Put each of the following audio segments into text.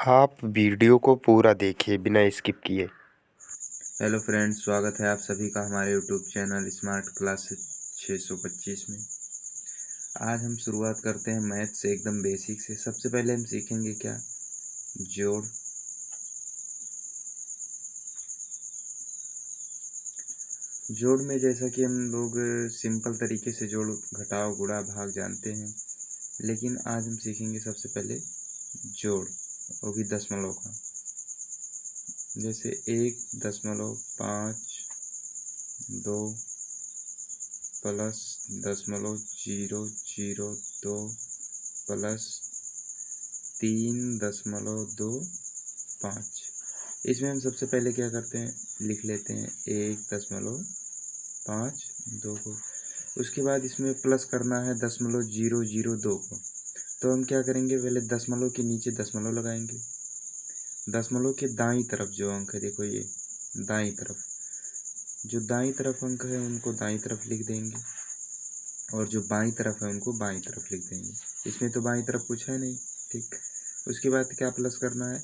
आप वीडियो को पूरा देखिए बिना स्किप किए। हेलो फ्रेंड्स, स्वागत है आप सभी का हमारे यूट्यूब चैनल स्मार्ट क्लास 625 में। आज हम शुरुआत करते हैं मैथ से, एकदम बेसिक से। सबसे पहले हम सीखेंगे क्या? जोड़। जोड़ में जैसा कि हम लोग सिंपल तरीके से जोड़, घटाव, गुणा, भाग जानते हैं, लेकिन आज हम सीखेंगे सबसे पहले जोड़, वो भी दशमलव का। जैसे 1.5 प्लस 0.002 प्लस 3.25। इसमें हम सबसे पहले क्या करते हैं, लिख लेते हैं 1.52 को। उसके बाद इसमें प्लस करना है 0.002 को। तो हम क्या करेंगे, पहले दशमलव के नीचे दशमलव लगाएंगे। दशमलव के दाईं तरफ जो अंक है, देखो ये दाईं तरफ, जो दाईं तरफ अंक है उनको दाईं तरफ लिख देंगे, और जो बाईं तरफ है उनको बाईं तरफ लिख देंगे। इसमें तो बाईं तरफ कुछ है नहीं, ठीक। उसके बाद क्या प्लस करना है,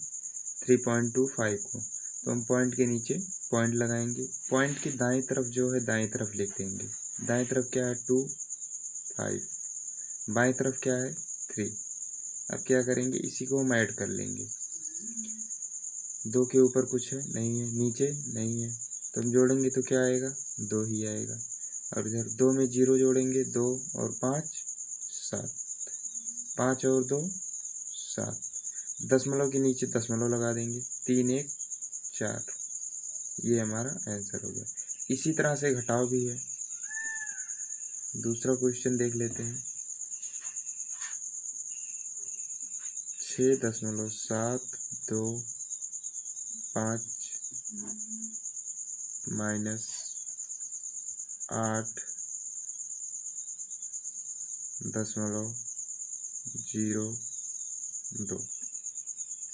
3.25 को। तो हम पॉइंट के नीचे पॉइंट लगाएंगे, पॉइंट की दाईं तरफ जो है दाईं तरफ लिख देंगे। दाईं तरफ क्या है 2, 5, बाईं तरफ क्या है 3। अब क्या करेंगे, इसी को हम ऐड कर लेंगे। 2 के ऊपर कुछ है नहीं है, नीचे नहीं है, तो हम जोड़ेंगे तो क्या आएगा, 2 ही आएगा। और इधर 2 में 0 जोड़ेंगे, 2 और 5 7, 5 और 2 7। दशमलव के नीचे दशमलव लगा देंगे, 3 1 4। ये हमारा आंसर हो गया। इसी तरह से घटाव भी है। दूसरा क्वेश्चन देख लेते हैं। 6.725 माइनस 8.02।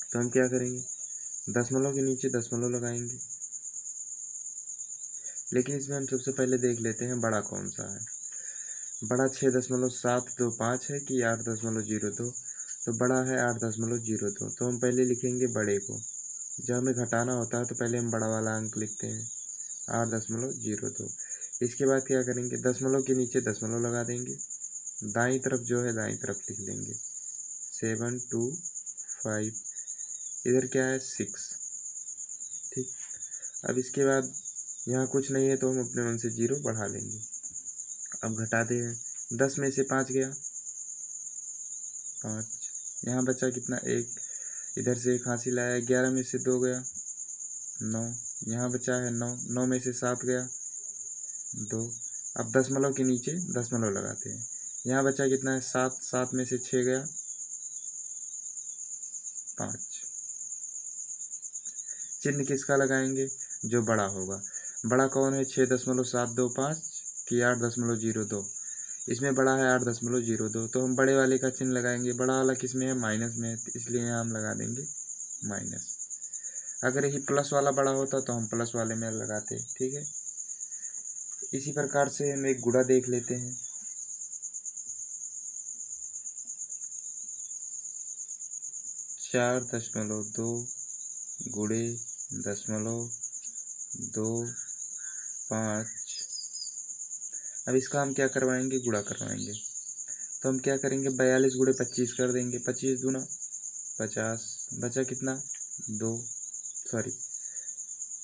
तो हम क्या करेंगे, दशमलव के नीचे दशमलव लगाएंगे, लेकिन इसमें हम सबसे पहले देख लेते हैं बड़ा कौन सा है। बड़ा 6.725 है कि 8.02। तो बड़ा है 8.02। तो हम पहले लिखेंगे बड़े को। जब हमें घटाना होता है तो पहले हम बड़ा वाला अंक लिखते हैं, 8.02। इसके बाद क्या करेंगे, दशमलव के नीचे दशमलव लगा देंगे, दाईं तरफ जो है दाईं तरफ लिख लेंगे, 725। इधर क्या है 6, ठीक। अब इसके बाद यहाँ कुछ नहीं है तो हम अपने मन से 0 बढ़ा लेंगे। अब घटाते हैं, 10 में से 5 गया 5, यहाँ बचा कितना 1, इधर से 1 हासिल आया, 11 में से 2 गया 9, यहाँ बचा है 9, 9 में से 7 गया 2। अब दशमलव के नीचे दशमलव लगाते हैं, यहाँ बचा कितना है 7, 7 में से 6 गया 5। चिन्ह किसका लगाएंगे, जो बड़ा होगा। बड़ा कौन है, 6.725 कि 8.02। इसमें बड़ा है 8.02, तो हम बड़े वाले का चिन्ह लगाएंगे। बड़ा वाला किस में है, माइनस में है, इसलिए यहाँ हम लगा देंगे माइनस। अगर यही प्लस वाला बड़ा होता तो हम प्लस वाले में लगाते, ठीक है। इसी प्रकार से हम एक गुणा देख लेते हैं। 4.2 गुणे 0.25। अब इसका हम क्या करवाएंगे, गुणा करवाएंगे। तो हम क्या करेंगे, 42 गुणे 25 कर देंगे, 25 दूना 50, बचा कितना 2, सॉरी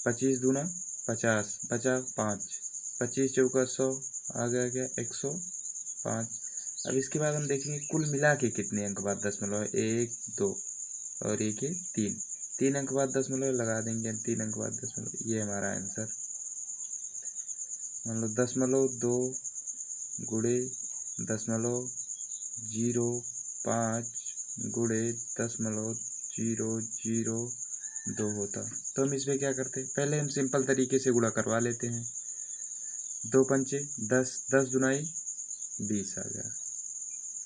25 दूना 50, बचा 5, 25 चौका 100, आ गया क्या 105। अब इसके बाद हम देखेंगे कुल मिला के कितने अंक बाद दशमलव है, 1 2 और एक है 3, 3 अंक बाद दशमलव लगा देंगे, 3 अंक बाद दशमलव, ये हमारा आंसर। मतलब 0.2 गुणे 0.05 गुणे 0.002 होता। तो हम इसमें क्या करते हैं, पहले हम सिंपल तरीके से गुणा करवा लेते हैं। 2 पंचे 10, 10 दुनाई 20 आ गया।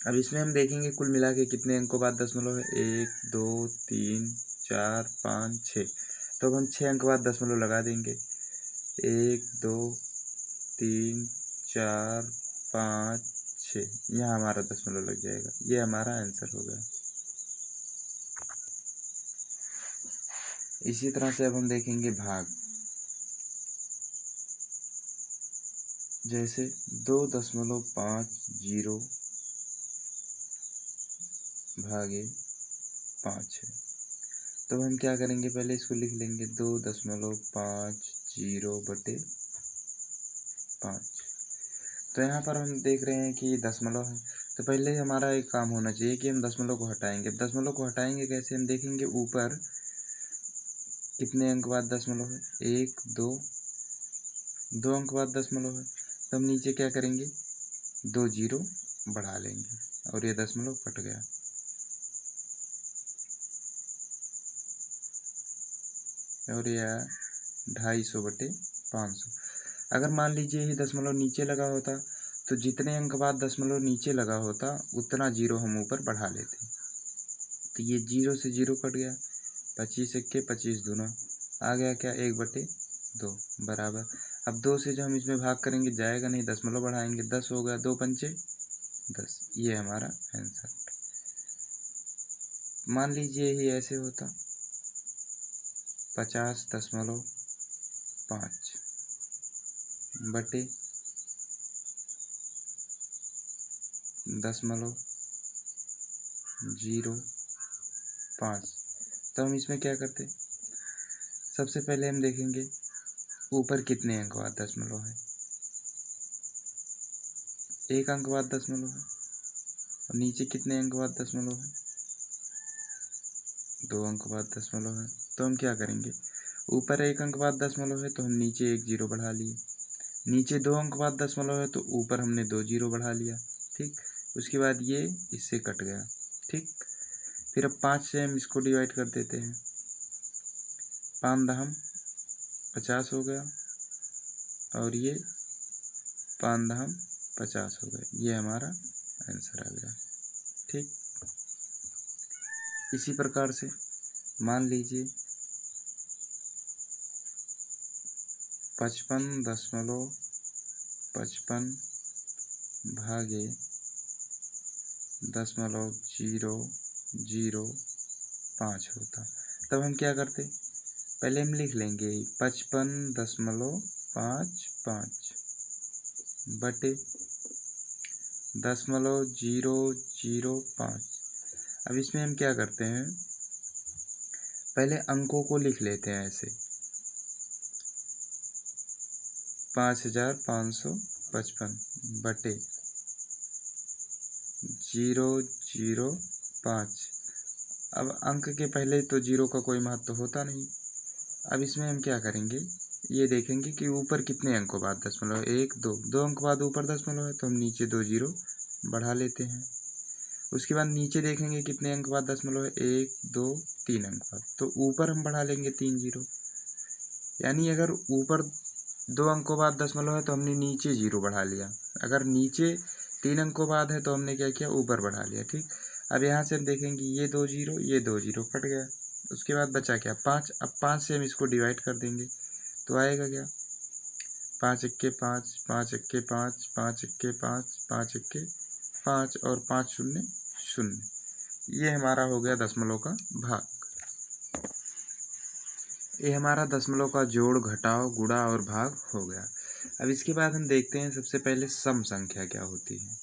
अब इसमें हम देखेंगे कुल मिला के कितने अंकों बाद दशमलव है, 1 2 3 4 5 6। तो अब हम 6 अंक बाद दशमलव लगा देंगे, 1 2 3 4 5 6, यहाँ हमारा दशमलव लग जाएगा। ये हमारा आंसर हो गया। इसी तरह से अब हम देखेंगे भाग। जैसे 2.50 भागे 5 है, तो हम क्या करेंगे, पहले इसको लिख लेंगे 2.50 बटे 5। तो यहाँ पर हम देख रहे हैं कि ये दशमलव है, तो पहले हमारा एक काम होना चाहिए कि हम दशमलव को हटाएंगे। दशमलव को हटाएंगे कैसे, हम देखेंगे ऊपर कितने अंक बाद दशमलव है, 1 2 2 अंक बाद दशमलव है, तो हम नीचे क्या करेंगे, 2 जीरो बढ़ा लेंगे और ये दशमलव कट गया। और यह 250 बटे 500। अगर मान लीजिए ये दशमलव नीचे लगा होता तो जितने अंक बाद दशमलव नीचे लगा होता उतना जीरो हम ऊपर बढ़ा लेते। तो ये जीरो से जीरो कट गया, 25 एक्के 25 दूना आ गया क्या, 1/2 बराबर। अब 2 से जो हम इसमें भाग करेंगे जाएगा नहीं, दशमलव बढ़ाएंगे, 10 हो गया, 2 पंचे 10। ये हमारा आंसर। मान लीजिए ही ऐसे होता 50.5 बटे 0.05। तो हम इसमें क्या करते, सबसे पहले हम देखेंगे ऊपर कितने अंक बाद दशमलव है, 1 अंक बाद दशमलव है, और नीचे कितने अंक बाद दशमलव है, 2 अंक बाद दशमलव है। तो हम क्या करेंगे, ऊपर 1 अंक बाद दशमलव है तो हम नीचे 1 जीरो बढ़ा लिए, नीचे 2 अंक बाद दशमलव है तो ऊपर हमने 2 जीरो बढ़ा लिया, ठीक। उसके बाद ये इससे कट गया, ठीक। फिर अब 5 से हम इसको डिवाइड कर देते हैं, 5 दहम 50 हो गया और ये 5 दहम 50 हो गया। ये हमारा आंसर आ गया, ठीक। इसी प्रकार से मान लीजिए 55.55 भागे 0.005 होता, तब हम क्या करते, पहले हम लिख लेंगे 55.55 बटे 0.005। अब इसमें हम क्या करते हैं, पहले अंकों को लिख लेते हैं ऐसे, 5555 बटे 0.005। अब अंक के पहले तो जीरो का कोई महत्व होता नहीं। अब इसमें हम क्या करेंगे, ये देखेंगे कि ऊपर कितने अंकों बाद दशमलव, 1 2 2 अंक बाद ऊपर दशमलव है तो हम नीचे 2 जीरो बढ़ा लेते हैं। उसके बाद नीचे देखेंगे कितने अंक बाद दशमलव है, 1 2 3 अंक बाद, तो ऊपर हम बढ़ा लेंगे 3 जीरो। यानी अगर ऊपर 2 अंकों बाद दशमलव है तो हमने नीचे जीरो बढ़ा लिया, अगर नीचे 3 अंकों बाद है तो हमने क्या किया, ऊपर बढ़ा लिया, ठीक। अब यहाँ से हम देखेंगे ये 2 जीरो ये 2 जीरो कट गया। उसके बाद बचा क्या, 5। अब 5 से हम इसको डिवाइड कर देंगे तो आएगा क्या, 5 एक्के 5 5 एक्के 5 5 एक्के 5 5 एक्के 5 और 5 शून्य 0। ये हमारा हो गया दशमलव का भाग। ये हमारा दशमलव का जोड़ घटाव गुणा और भाग हो गया। अब इसके बाद हम देखते हैं सबसे पहले सम संख्या क्या होती है।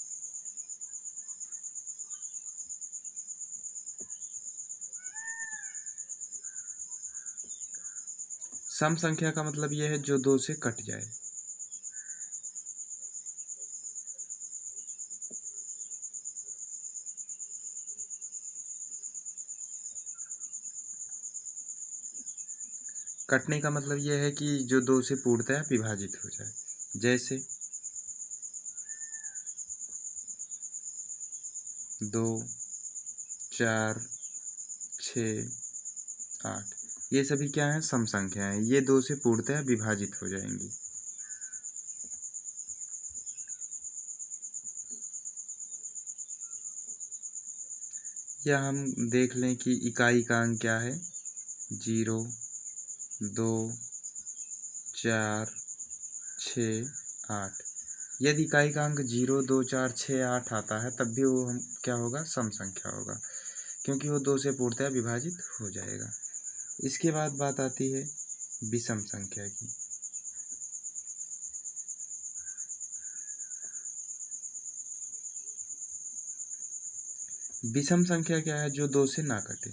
सम संख्या का मतलब यह है जो 2 से कट जाए। कटने का मतलब यह है कि जो 2 से पूर्णतः विभाजित हो जाए। जैसे 2 4 6 8, ये सभी क्या हैं, सम संख्या हैं, ये 2 से पूर्णतः विभाजित हो जाएंगी। या हम देख लें कि इकाई का अंक क्या है, 0 2 4 6 8। यदि इकाई का अंक 0 2 4 6 8 आता है तब भी वो हम क्या होगा, सम संख्या होगा, क्योंकि वो 2 से पूर्णतः विभाजित हो जाएगा। इसके बाद बात आती है विषम संख्या की। विषम संख्या क्या है? जो 2 से ना कटे।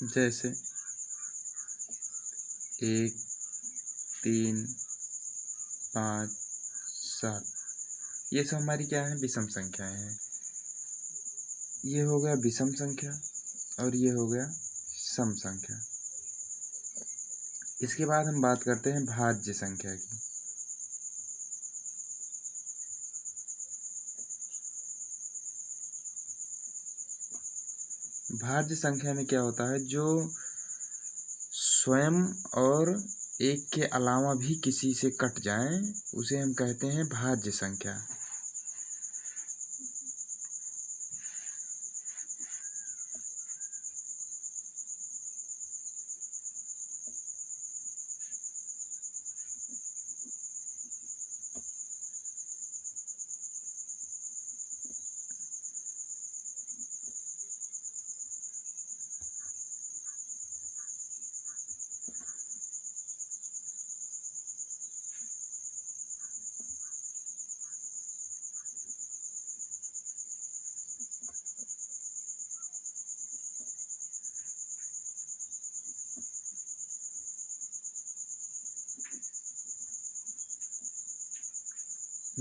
जैसे 1, 3, 5, 7, ये सब हमारी क्या है? विषम संख्याएं हैं। ये हो गया विषम संख्या और ये हो गया सम संख्या। इसके बाद हम बात करते हैं भाज्य संख्या की। भाज्य संख्या में क्या होता है? जो स्वयं और एक के अलावा भी किसी से कट जाए उसे हम कहते हैं भाज्य संख्या।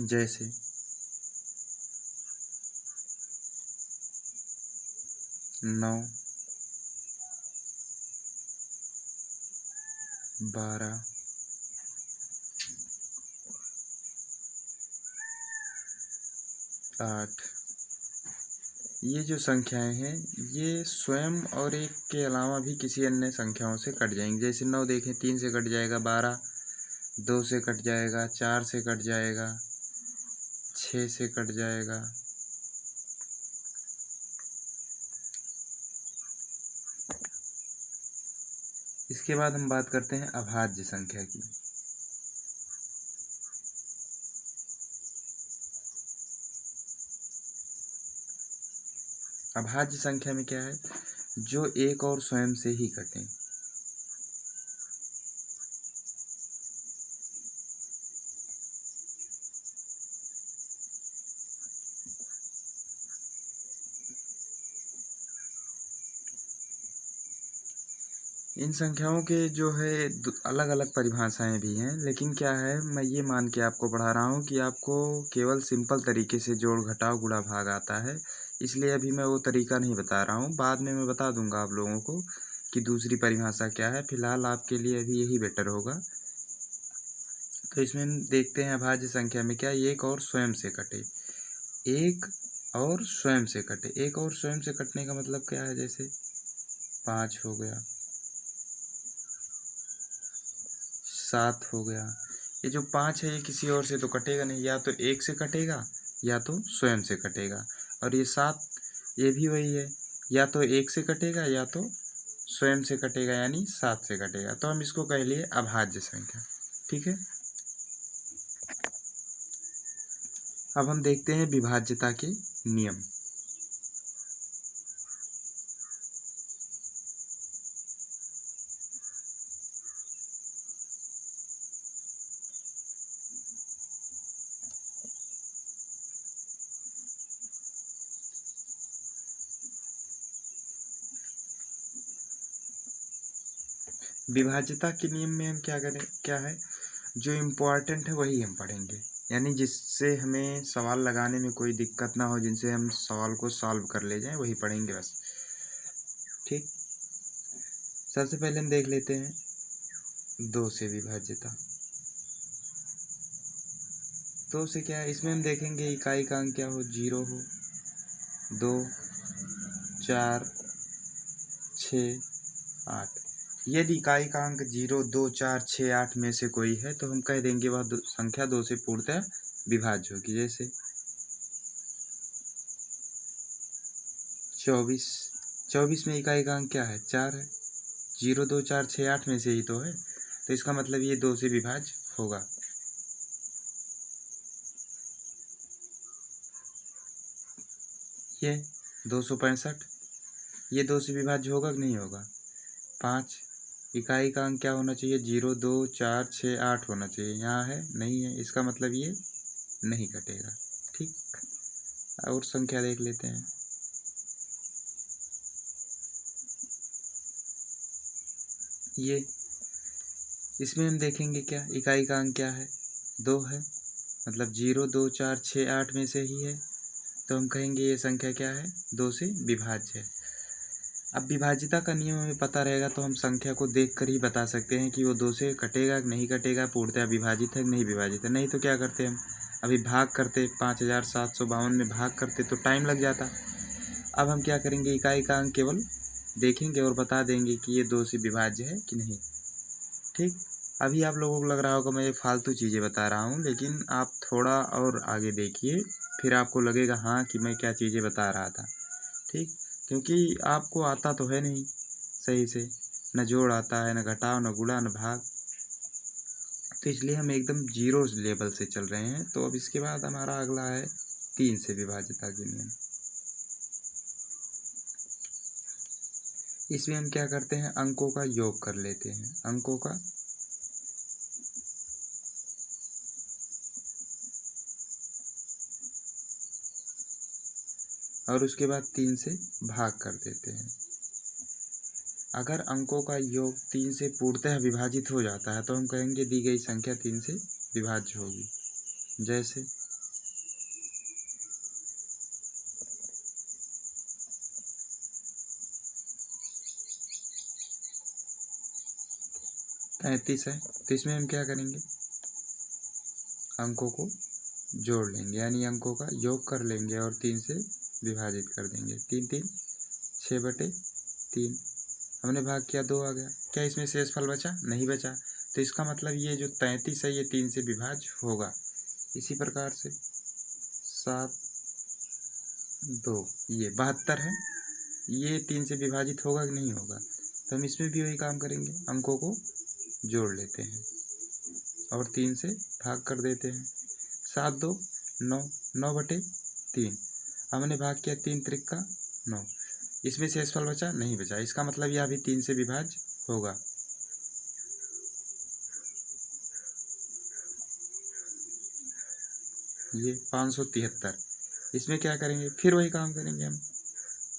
जैसे 9, 12, 8, ये जो संख्याएं हैं ये स्वयं और एक के अलावा भी किसी अन्य संख्याओं से कट जाएंगी। जैसे 9 देखें, 3 से कट जाएगा, 12 2 से कट जाएगा, 4 से कट जाएगा, 6 से कट जाएगा। इसके बाद हम बात करते हैं अभाज्य संख्या की। अभाज्य संख्या में क्या है? जो एक और स्वयं से ही कटे। इन संख्याओं के जो है अलग अलग परिभाषाएं भी हैं, लेकिन क्या है, मैं ये मान के आपको पढ़ा रहा हूँ कि आपको केवल सिंपल तरीके से जोड़ घटाव गुणा भाग आता है, इसलिए अभी मैं वो तरीका नहीं बता रहा हूँ। बाद में मैं बता दूंगा आप लोगों को कि दूसरी परिभाषा क्या है। फिलहाल आपके लिए अभी यही बेटर होगा। तो इसमें हम देखते हैं अभाज्य संख्या में क्या, एक और स्वयं से कटे। एक और स्वयं से कटे। एक और स्वयं से कटने का मतलब क्या है? जैसे 5 हो गया, 7 हो गया। ये जो 5 है ये किसी और से तो कटेगा नहीं, या तो एक से कटेगा या तो स्वयं से कटेगा। और ये 7 ये भी वही है, या तो एक से कटेगा या तो स्वयं से कटेगा, यानी 7 से कटेगा। तो हम इसको कह लिए अभाज्य संख्या। ठीक है। अब हम देखते हैं विभाज्यता के नियम। विभाज्यता के नियम में हम क्या करें, क्या है जो इम्पोर्टेंट है वही हम पढ़ेंगे, यानी जिससे हमें सवाल लगाने में कोई दिक्कत ना हो, जिनसे हम सवाल को सॉल्व कर ले जाएं, वही पढ़ेंगे बस। ठीक। सबसे पहले हम देख लेते हैं 2 से विभाज्यता। 2 से क्या है, इसमें हम देखेंगे इकाई का अंक क्या हो, 0 हो, 2, 4, 6, 8। यदि इकाई का अंक 0, 2, 4, 6, 8 में से कोई है तो हम कह देंगे वह संख्या 2 से पूर्णतः विभाज्य होगी। जैसे 24 में इकाई का अंक क्या है, 4 है। 0, 2, 4, 6, 8 में से ही तो है, तो इसका मतलब ये 2 से विभाज्य होगा। ये 265 ये 2 से विभाज्य होगा कि नहीं होगा। 5 इकाई का अंक क्या होना चाहिए, 0 2 4 6 8 होना चाहिए, यहाँ है नहीं है, इसका मतलब ये नहीं कटेगा। ठीक, और संख्या देख लेते हैं। ये इसमें हम देखेंगे क्या, इकाई का अंक क्या है, 2 है, मतलब 0 2 4 6 8 में से ही है, तो हम कहेंगे ये संख्या क्या है, 2 से विभाज्य है। अब विभाज्यता का नियम हमें पता रहेगा तो हम संख्या को देखकर ही बता सकते हैं कि वो 2 से कटेगा कि नहीं कटेगा, पूर्णतः विभाजित है कि नहीं विभाजित है। नहीं तो क्या करते हम, अभी भाग करते 5752 में भाग करते तो टाइम लग जाता। अब हम क्या करेंगे, इकाई का अंक केवल देखेंगे और बता देंगे कि ये 2 से विभाज्य है कि नहीं। ठीक, अभी आप लोगों को लग रहा होगा मैं ये फालतू चीज़ें बता रहा हूँ, लेकिन आप थोड़ा और आगे देखिए, फिर आपको लगेगा हाँ कि मैं क्या चीज़ें बता रहा था। ठीक, क्योंकि आपको आता तो है नहीं सही से, न जोड़ आता है, न घटाव, न गुणा, न भाग, तो इसलिए हम एकदम जीरो लेवल से चल रहे हैं। तो अब इसके बाद हमारा अगला है 3 से विभाज्यता के नियम। इसमें हम क्या करते हैं, अंकों का योग कर लेते हैं, अंकों का और उसके बाद 3 से भाग कर देते हैं। अगर अंकों का योग 3 से पूर्णतः विभाजित हो जाता है तो हम कहेंगे दी गई संख्या 3 से विभाज्य होगी। जैसे 33 है, तो इसमें हम क्या करेंगे, अंकों को जोड़ लेंगे, यानी अंकों का योग कर लेंगे और 3 से विभाजित कर देंगे। 3 3 6/3, हमने भाग किया 2 आ गया, क्या इसमें शेषफल बचा, नहीं बचा, तो इसका मतलब ये जो 33 है ये 3 से विभाज्य होगा। इसी प्रकार से 7 2 ये 72 है, ये 3 से विभाजित होगा कि नहीं होगा, तो हम इसमें भी वही काम करेंगे, अंकों को जोड़ लेते हैं और 3 से भाग कर देते हैं। 7 2 9 9/3, हमने भाग किया 3 त्रिक 9, इसमें शेषफल बचा, नहीं बचा, इसका मतलब यह भी 3 से विभाज्य होगा। ये 573, इसमें क्या करेंगे, फिर वही काम करेंगे, हम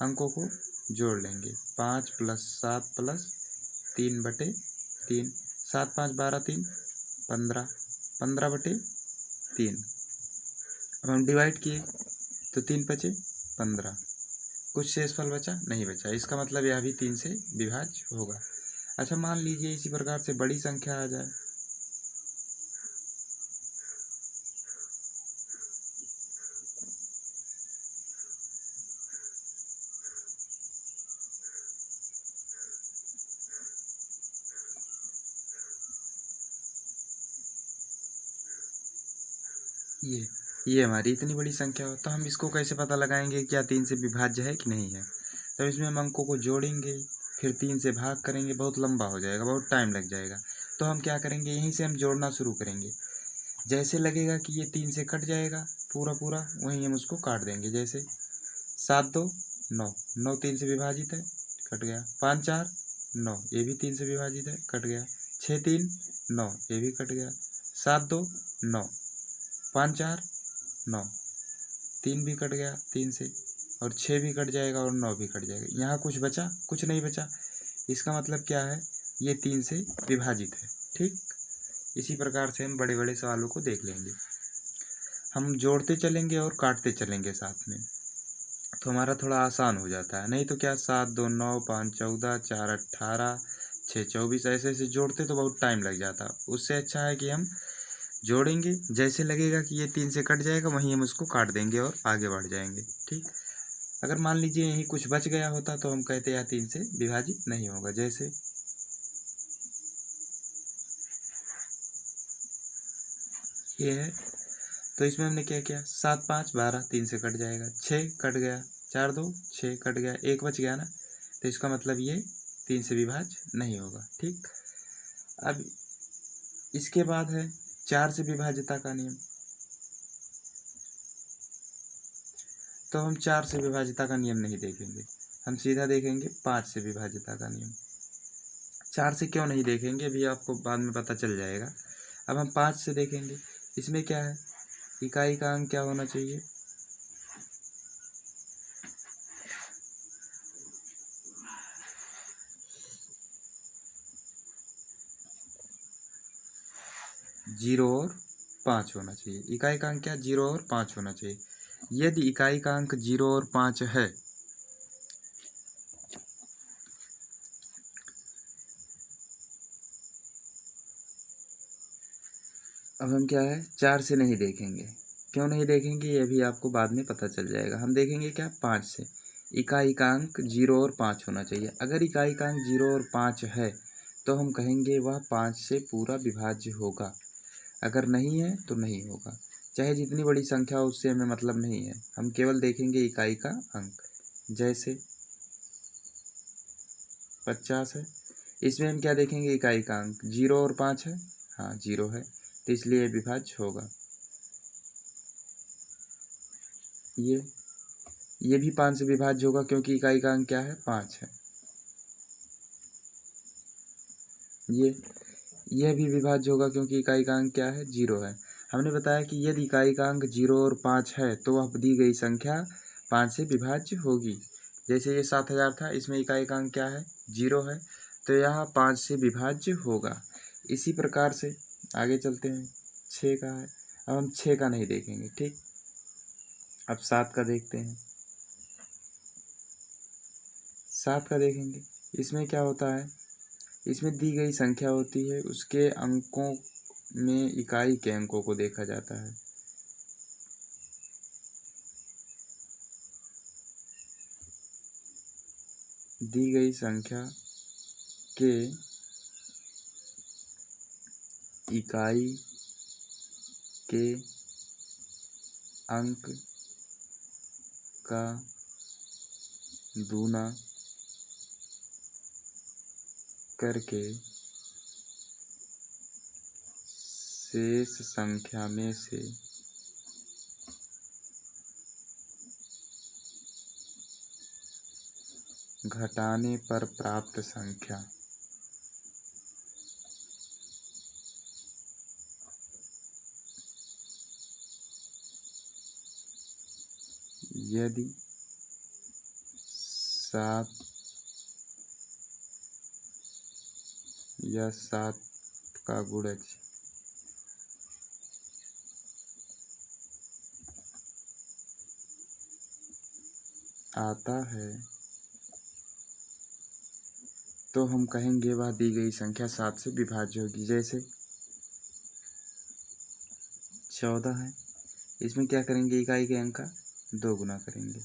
अंकों को जोड़ लेंगे, 5 + 7 + 3/3, 7 5 12 3 15, 15/3, अब हम डिवाइड किए तो 3 बचे 15, कुछ शेषफल बचा, नहीं बचा, इसका मतलब यह भी 3 से विभाज्य होगा। अच्छा, मान लीजिए इसी प्रकार से बड़ी संख्या आ जाए, ये हमारी इतनी बड़ी संख्या हो, तो हम इसको कैसे पता लगाएंगे क्या 3 से विभाज्य है कि नहीं है। तो इसमें हम अंकों को जोड़ेंगे, फिर 3 से भाग करेंगे, बहुत लंबा हो जाएगा, बहुत टाइम लग जाएगा, तो हम क्या करेंगे, यहीं से हम जोड़ना शुरू करेंगे। जैसे लगेगा कि ये 3 से कट जाएगा पूरा पूरा, वहीं हम उसको काट देंगे। जैसे 7 2 9, 9 3 से विभाजित है, कट गया। 5 4 9, ये भी 3 से विभाजित है, कट गया। 6 3 9, ये भी कट गया। 7 2 9, 5 4 9, 3 भी कट गया 3 से, और 6 भी कट जाएगा और 9 भी कट जाएगा। यहाँ कुछ बचा, कुछ नहीं बचा, इसका मतलब क्या है, ये 3 से विभाजित है। ठीक, इसी प्रकार से हम बड़े बड़े सवालों को देख लेंगे, हम जोड़ते चलेंगे और काटते चलेंगे साथ में, तो हमारा थोड़ा आसान हो जाता है। नहीं तो क्या 7 2 9 5 14 4 18 6 24 ऐसे ऐसे जोड़ते तो बहुत टाइम लग जाता। उससे अच्छा है कि हम जोड़ेंगे, जैसे लगेगा कि ये 3 से कट जाएगा वहीं हम उसको काट देंगे और आगे बढ़ जाएंगे। ठीक, अगर मान लीजिए यहीं कुछ बच गया होता तो हम कहते यह 3 से विभाजित नहीं होगा। जैसे ये है, तो इसमें हमने क्या किया, 7 5 12, 3 से कट जाएगा, 6 कट गया, 4 2 6 कट गया, 1 बच गया ना, तो इसका मतलब ये 3 से विभाज्य नहीं होगा। ठीक, अब इसके बाद है 4 से विभाज्यता का नियम। तो हम 4 से विभाज्यता का नियम नहीं देखेंगे, हम सीधा देखेंगे 5 से विभाज्यता का नियम। 4 से क्यों नहीं देखेंगे अभी आपको बाद में पता चल जाएगा। अब हम 5 से देखेंगे। इसमें क्या है, इकाई का अंक क्या होना चाहिए, जीरो और 5 होना चाहिए। इकाई का अंक क्या, 0 और 5 होना चाहिए। यदि इकाई का अंक 0 और 5 है अब हम क्या है 4 से नहीं देखेंगे। क्यों नहीं देखेंगे ये भी आपको बाद में पता चल जाएगा। हम देखेंगे क्या 5 से। इकाई का अंक 0 और 5 होना चाहिए। अगर इकाई का अंक 0 और 5 है तो हम कहेंगे वह 5 से पूरा विभाज्य होगा। अगर नहीं है तो नहीं होगा। चाहे जितनी बड़ी संख्या हो उससे हमें मतलब नहीं है, हम केवल देखेंगे इकाई का अंक। जैसे 50 है, इसमें हम क्या देखेंगे इकाई का अंक 0 और 5 है, हाँ 0 है, तो इसलिए विभाज्य होगा। ये भी 5 से विभाज्य होगा क्योंकि इकाई का अंक क्या है 5 है। यह भी विभाज्य होगा क्योंकि इकाई का अंक क्या है 0 है। हमने बताया कि यदि इकाई का अंक 0 और 5 है तो वह दी गई संख्या 5 से विभाज्य होगी। जैसे ये 7000 था, इसमें इकाई का अंक क्या है 0 है, तो यह 5 से विभाज्य होगा। इसी प्रकार से आगे चलते हैं। 6 का है, अब हम 6 का नहीं देखेंगे, ठीक। अब 7 का देखते हैं। 7 का देखेंगे, इसमें क्या होता है, इसमें दी गई संख्या होती है, उसके अंकों में इकाई के अंकों को देखा जाता है। दी गई संख्या के इकाई के अंक का दूना करके शेष संख्या में से घटाने पर प्राप्त संख्या यदि 7 या 7 का गुणज आता है तो हम कहेंगे वह दी गई संख्या 7 से विभाज्य होगी। जैसे 14 है, इसमें क्या करेंगे इकाई के अंक का 2 गुना करेंगे,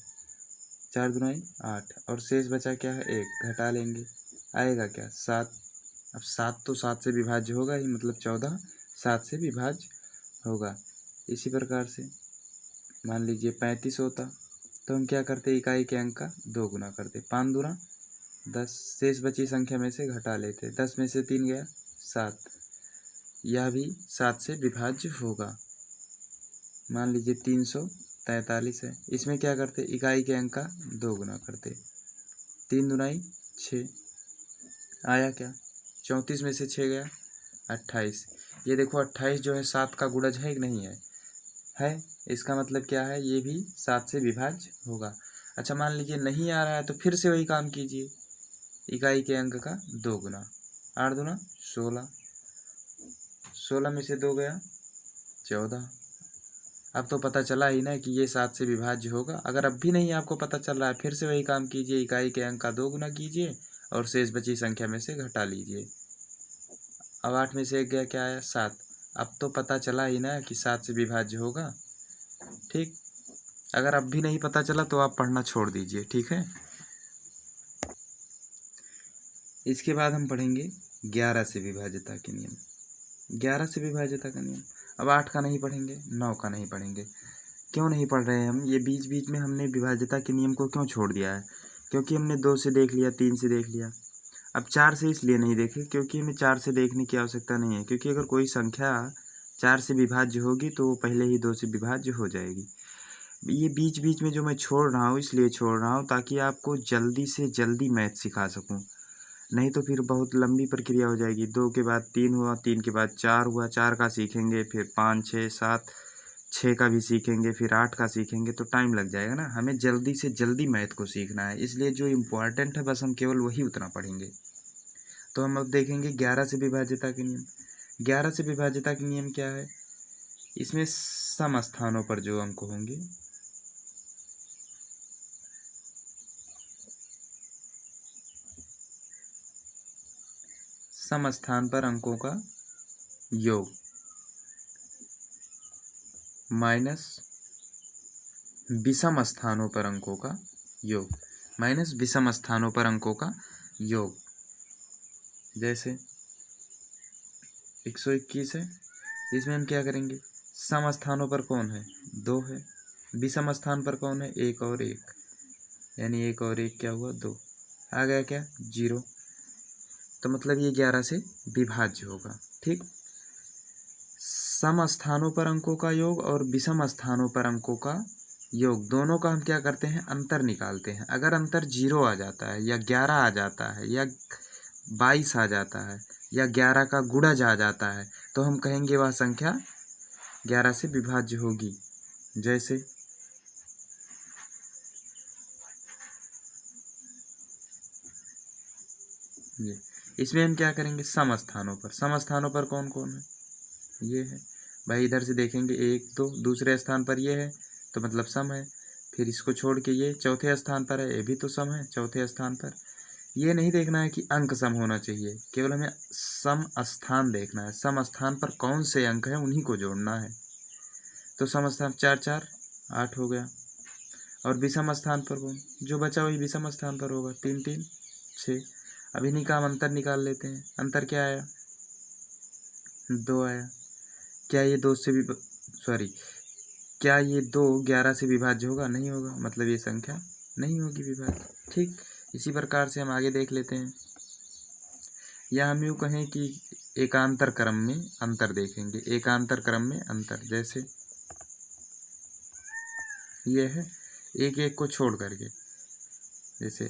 4 दूनी 8 और शेष बचा क्या है 1, घटा लेंगे, आएगा क्या 7। अब 7 तो 7 से विभाज्य होगा ही, मतलब 14 7 से विभाज्य होगा। इसी प्रकार से मान लीजिए 35 होता तो हम क्या करते, इकाई के अंक का 2 गुना करते, 5 दूना 10, शेष बची संख्या में से घटा लेते, 10 में से 3 गया 7, यह भी 7 से विभाज्य होगा। मान लीजिए 343 है, इसमें क्या करते, इकाई के अंक का 2 गुना करते, 3 दूनाई 6, आया क्या 34 में से 6 गया 28। ये देखो 28 जो है 7 का गुणज है कि नहीं है, इसका मतलब क्या है, ये भी 7 से विभाज्य होगा। अच्छा मान लीजिए नहीं आ रहा है तो फिर से वही काम कीजिए, इकाई के अंक का 2 गुना, 8 दूना 16, 16 में से 2 गया 14। अब तो पता चला ही ना कि ये 7 से विभाज्य होगा। अगर अब भी नहीं आपको पता चल रहा है, फिर से वही काम कीजिए, इकाई के अंक का 2 गुना कीजिए और शेष बची संख्या में से घटा लीजिए। अब 8 में से 1 गया, क्या आया 7। अब तो पता चला ही ना कि 7 से विभाज्य होगा, ठीक। अगर अब भी नहीं पता चला तो आप पढ़ना छोड़ दीजिए, ठीक है। इसके बाद हम पढ़ेंगे 11 से विभाज्यता के नियम। 11 से विभाज्यता का नियम। अब 8 का नहीं पढ़ेंगे, 9 का नहीं पढ़ेंगे। क्यों नहीं पढ़ रहे हैं हम, ये बीच बीच में हमने विभाज्यता के नियम को क्यों छोड़ दिया है, क्योंकि हमने 2 से देख लिया, 3 से देख लिया। अब 4 से इसलिए नहीं देखे क्योंकि हमें 4 से देखने की आवश्यकता नहीं है, क्योंकि अगर कोई संख्या 4 से विभाज्य होगी तो वो पहले ही 2 से विभाज्य हो जाएगी। ये बीच-बीच में जो मैं छोड़ रहा हूँ इसलिए छोड़ रहा हूँ ताकि आपको जल्दी से जल्दी मैथ सिखा सकूँ। नहीं तो फिर बहुत लंबी प्रक्रिया हो जाएगी। 2 के बाद 3 हुआ, 3 के बाद 4 हुआ, 4 का सीखेंगे, फिर 5, 6, 7, 6 का भी सीखेंगे, फिर 8 का सीखेंगे तो टाइम लग जाएगा ना। हमें जल्दी से जल्दी मैथ को सीखना है, इसलिए जो इम्पोर्टेंट है बस हम केवल वही उतना पढ़ेंगे। तो हम अब देखेंगे 11 से विभाज्यता के नियम। 11 से विभाज्यता के नियम क्या है? इसमें सम स्थानों पर जो अंक होंगे सम स्थान पर अंकों का योग माइनस विषम स्थानों पर अंकों का योग माइनस विषम स्थानों पर अंकों का योग। जैसे 121 है, इसमें हम क्या करेंगे? सम स्थानों पर कौन है? 2 है। विषम स्थान पर कौन है? 1 और 1, यानी 1 और 1 क्या हुआ? 2। आ गया क्या? 0। तो मतलब ये 11 से विभाज्य होगा। ठीक, सम स्थानों पर अंकों का योग और विषम स्थानों पर अंकों का योग, दोनों का हम क्या करते हैं? अंतर निकालते हैं। अगर अंतर 0 आ जाता है या 11 आ जाता है या 22 आ जाता है या 11 का गुणज आ जाता है तो हम कहेंगे वह संख्या 11 से विभाज्य होगी। जैसे ये, इसमें हम क्या करेंगे? सम स्थानों पर। सम स्थानों पर कौन कौन है? ये है भाई, इधर से देखेंगे 1 2, दूसरे स्थान पर ये है तो मतलब सम है। फिर इसको छोड़ के ये चौथे स्थान पर है, ये भी तो सम है चौथे स्थान पर। ये नहीं देखना है कि अंक सम होना चाहिए, केवल हमें सम स्थान देखना है। सम स्थान पर कौन से अंक हैं उन्हीं को जोड़ना है। तो सम स्थान 4 4 8 हो गया। और विषम स्थान पर कौन? जो बचा वही विषम स्थान पर होगा, 3 3 6। अब इन्हीं का हम अंतर निकाल लेते हैं। अंतर क्या आया? 2 आया। क्या ये 2 से भी सॉरी क्या ये 2 11 से विभाज्य होगा? नहीं होगा, मतलब ये संख्या नहीं होगी विभाज्य। ठीक, इसी प्रकार से हम आगे देख लेते हैं। या हम यूँ कहें कि एकांतर क्रम में अंतर देखेंगे। एकांतर क्रम में अंतर, जैसे ये है, एक एक को छोड़ करके, जैसे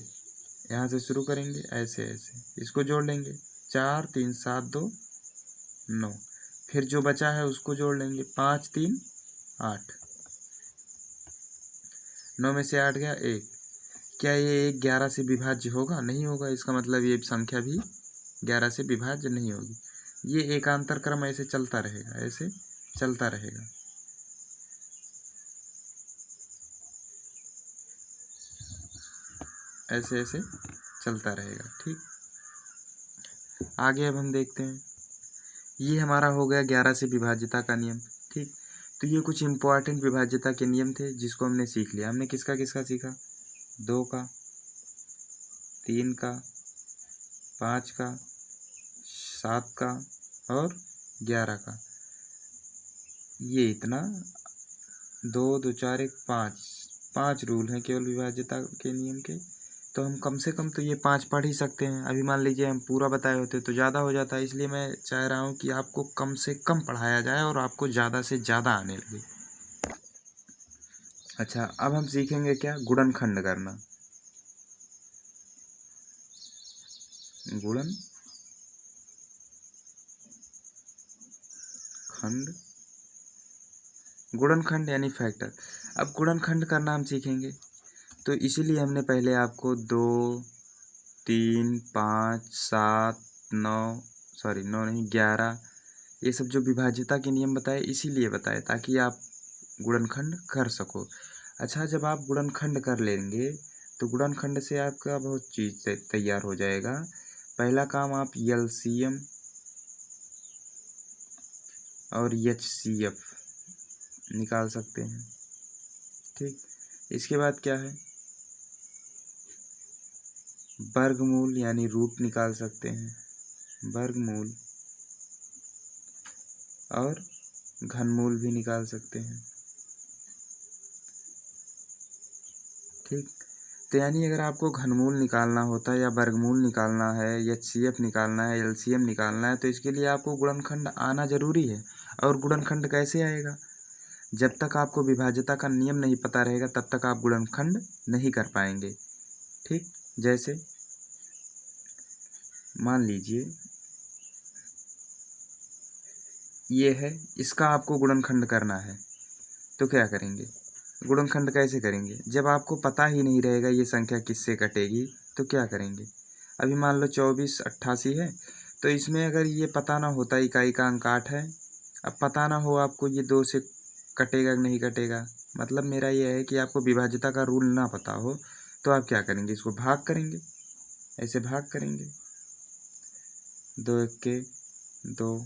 यहाँ से शुरू करेंगे, ऐसे ऐसे इसको जोड़ लेंगे। 4 3 7 2 9। फिर जो बचा है उसको जोड़ लेंगे, 5 3 8। 9 में से 8 गया 1। क्या ये 1 11 से विभाज्य होगा? नहीं होगा, इसका मतलब ये संख्या भी 11 से विभाज्य नहीं होगी। ये एकांतर क्रम ऐसे चलता रहेगा, ऐसे चलता रहेगा। ऐसे ऐसे चलता रहेगा। ठीक, आगे अब हम देखते हैं। ये हमारा हो गया 11 से विभाज्यता का नियम। ठीक, तो ये कुछ इम्पोर्टेंट विभाज्यता के नियम थे जिसको हमने सीख लिया। हमने किसका किसका सीखा? 2 का, 3 का, 5 का, 7 का और 11 का। ये इतना 2 2 4 1 5 रूल हैं केवल विभाज्यता के नियम के। तो हम कम से कम तो ये 5 पढ़ ही सकते हैं। अभी मान लीजिए हम पूरा बताए होते तो ज़्यादा हो जाता है, इसलिए मैं चाह रहा हूँ कि आपको कम से कम पढ़ाया जाए और आपको ज़्यादा से ज़्यादा आने लगे। अच्छा, अब हम सीखेंगे क्या? गुणनखंड करना। गुणनखंड यानी फैक्टर। अब गुणनखंड करना हम सीखेंगे तो इसीलिए हमने पहले आपको 2 3 5 7 9 सॉरी 9 नहीं 11 ये सब जो विभाज्यता के नियम बताए इसीलिए बताए ताकि आप गुणनखंड कर सको। अच्छा, जब आप गुणनखंड कर लेंगे तो गुणनखंड से आपका बहुत चीज़ तैयार हो जाएगा। पहला काम, आप एलसीएम और एचसीएफ निकाल सकते हैं। ठीक, इसके बाद क्या है? वर्गमूल यानी रूट निकाल सकते हैं, वर्गमूल, और घनमूल भी निकाल सकते हैं। ठीक, तो यानी अगर आपको घनमूल निकालना होता है या वर्गमूल निकालना है, एचसीएफ निकालना है, एलसीएम निकालना है, तो इसके लिए आपको गुणनखंड आना ज़रूरी है। और गुणनखंड कैसे आएगा? जब तक आपको विभाज्यता का नियम नहीं पता रहेगा तब तक आप गुणनखंड नहीं कर पाएंगे। ठीक, जैसे मान लीजिए ये है, इसका आपको गुणनखंड करना है, तो क्या करेंगे? गुणनखंड कैसे करेंगे? जब आपको पता ही नहीं रहेगा ये संख्या किससे कटेगी तो क्या करेंगे? अभी मान लो 24 88 है, तो इसमें अगर ये पता ना होता इकाई का अंक 8 है, अब पता ना हो आपको ये 2 से कटेगा कि नहीं कटेगा, मतलब मेरा ये है कि आपको विभाज्यता का रूल ना पता हो, तो आप क्या करेंगे? इसको भाग करेंगे, ऐसे भाग करेंगे, 2 1 2,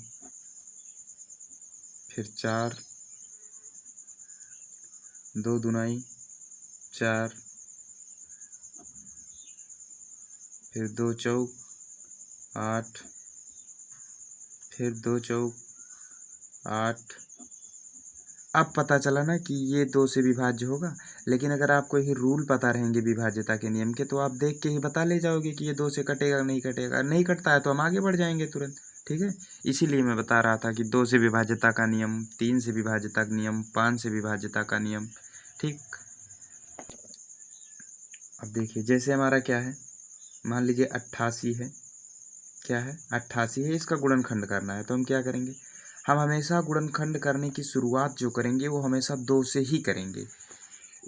फिर 4, 2 दूनाई 4, फिर 2 चौक 8, फिर 2 चौक 8। अब पता चला ना कि ये 2 से विभाज्य होगा, लेकिन अगर आपको ये रूल पता रहेंगे विभाज्यता के नियम के, तो आप देख के ही बता ले जाओगे कि ये 2 से कटेगा नहीं कटेगा। नहीं कटता है तो हम आगे बढ़ जाएंगे तुरंत। ठीक है, इसीलिए मैं बता रहा था कि 2 से विभाज्यता का नियम, 3 से विभाज्यता का नियम, 5 से विभाज्यता का नियम। ठीक, अब देखिए जैसे हमारा क्या है, मान लीजिए 88 है, क्या है 88 है, इसका गुणनखंड करना है, तो हम क्या करेंगे? हम हमेशा गुणनखंड करने की शुरुआत जो करेंगे वो हमेशा 2 से ही करेंगे।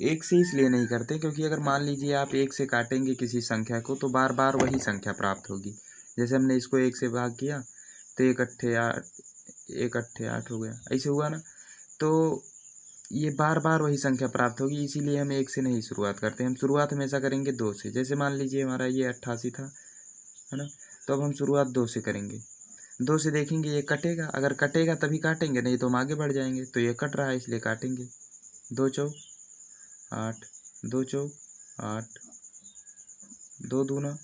1 से इसलिए नहीं करते क्योंकि अगर मान लीजिए आप 1 से काटेंगे किसी संख्या को तो बार बार वही संख्या प्राप्त होगी। जैसे हमने इसको 1 से भाग किया तो 1 अट्ठे 8, 1 अट्ठे 8 हो गया, ऐसे हुआ ना, तो ये बार बार वही संख्या प्राप्त होगी, इसीलिए हम 1 से नहीं शुरुआत करते, हम शुरुआत हमेशा करेंगे 2 से। जैसे मान लीजिए हमारा ये 88 था, है ना, तो अब हम शुरुआत 2 से करेंगे, 2 से देखेंगे ये कटेगा, अगर कटेगा तभी काटेंगे, नहीं तो हम आगे बढ़ जाएंगे। तो ये कट रहा है इसलिए काटेंगे, 2 चौक 8, 2 चौक 8, 2 दूना